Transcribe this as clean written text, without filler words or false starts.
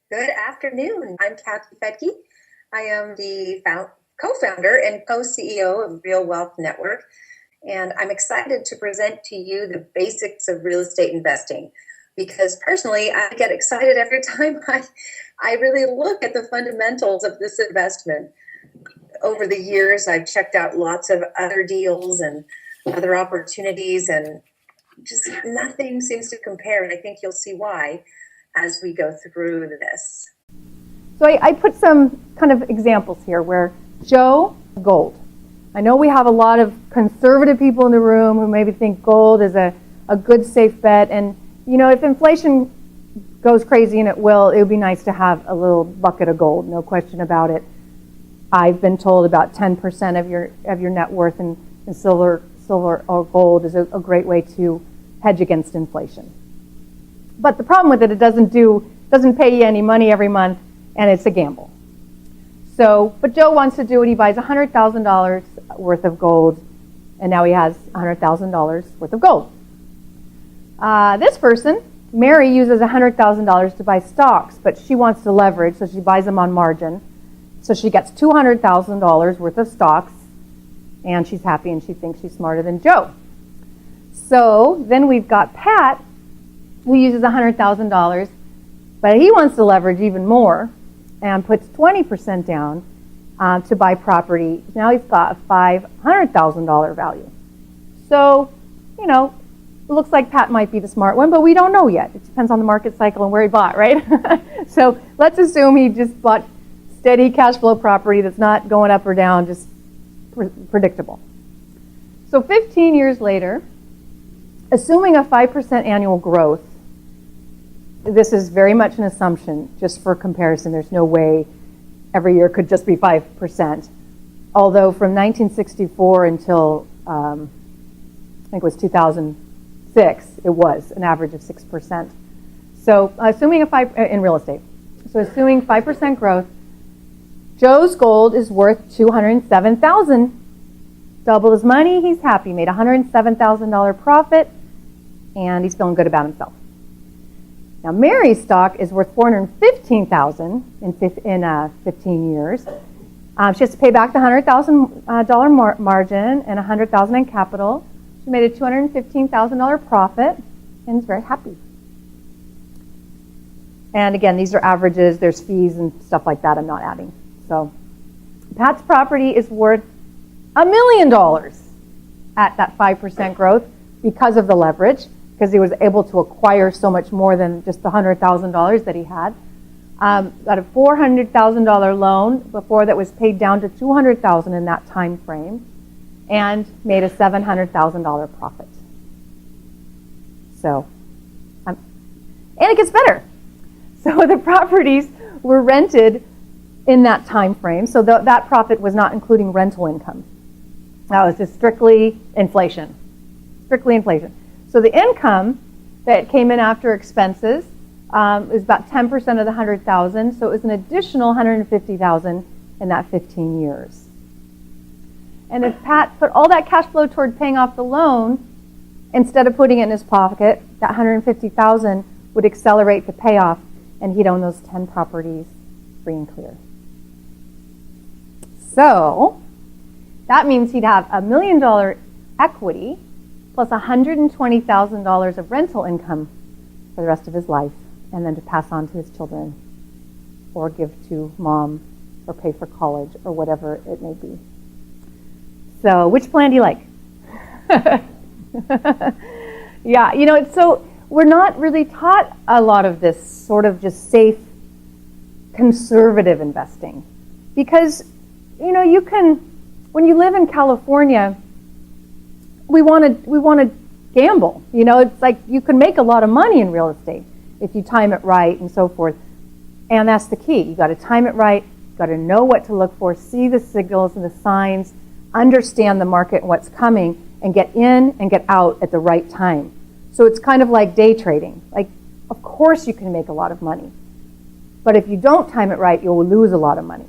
Good afternoon. I'm Kathy Fettke. I am the co-founder and co-CEO of Real Wealth Network, and I'm excited to present to you the basics of real estate investing because personally, I get excited every time I really look at the fundamentals of this investment. Over the years, I've checked out lots of other deals and other opportunities, and just nothing seems to compare, and I think you'll see why as we go through this. So I put some kind of examples here where Joe, gold. I know we have a lot of conservative people in the room who maybe think gold is a good safe bet, and you know, if inflation goes crazy, and it would be nice to have a little bucket of gold, no question about it. I've been told about 10% of your net worth in silver or gold is a great way to hedge against inflation. But the problem with it doesn't pay you any money every month, and it's a gamble. So, but Joe wants to do it. He buys $100,000 worth of gold, and now he has $100,000 worth of gold. This person, Mary, uses $100,000 to buy stocks, but she wants to leverage, so she buys them on margin. So she gets $200,000 worth of stocks, and she's happy, and she thinks she's smarter than Joe. So then we've got Pat, who uses $100,000, but he wants to leverage even more and puts 20% down to buy property. Now he's got a $500,000 value. So, you know, it looks like Pat might be the smart one, but we don't know yet. It depends on the market cycle and where he bought, right? So let's assume he just bought steady cash flow property that's not going up or down, just predictable. So 15 years later, assuming a 5% annual growth, this is very much an assumption, just for comparison. There's no way every year could just be 5%. Although from 1964 until I think it was 2006, it was an average of 6%. So assuming in real estate, so assuming 5% growth, Joe's gold is worth $207,000. Doubled his money, he's happy. Made $107,000 profit, and he's feeling good about himself. Now, Mary's stock is worth $415,000 in 15 years. She has to pay back the $100,000 margin and $100,000 in capital. She made a $215,000 profit and is very happy. And again, these are averages. There's fees and stuff like that I'm not adding. So Pat's property is worth $1 million at that 5% growth because of the leverage, because he was able to acquire so much more than just the $100,000 that he had. Got a $400,000 loan before that was paid down to $200,000 in that time frame, and made a $700,000 profit. So, and it gets better. So the properties were rented in that time frame, so that profit was not including rental income. That was just strictly inflation. Strictly inflation. So the income that came in after expenses is about 10% of the $100,000. So it was an additional $150,000 in that 15 years. And if Pat put all that cash flow toward paying off the loan, instead of putting it in his pocket, that $150,000 would accelerate the payoff, and he'd own those 10 properties free and clear. So that means he'd have $1 million equity plus $120,000 of rental income for the rest of his life, and then to pass on to his children or give to mom or pay for college or whatever it may be. So which plan do you like? Yeah, you know, we're not really taught a lot of this sort of just safe, conservative investing, because, you know, when you live in California, we want to gamble. You know, it's like you can make a lot of money in real estate if you time it right and so forth. And that's the key. You got to time it right. You got to know what to look for, see the signals and the signs, understand the market and what's coming, and get in and get out at the right time. So it's kind of like day trading. Like, of course you can make a lot of money, but if you don't time it right, you'll lose a lot of money.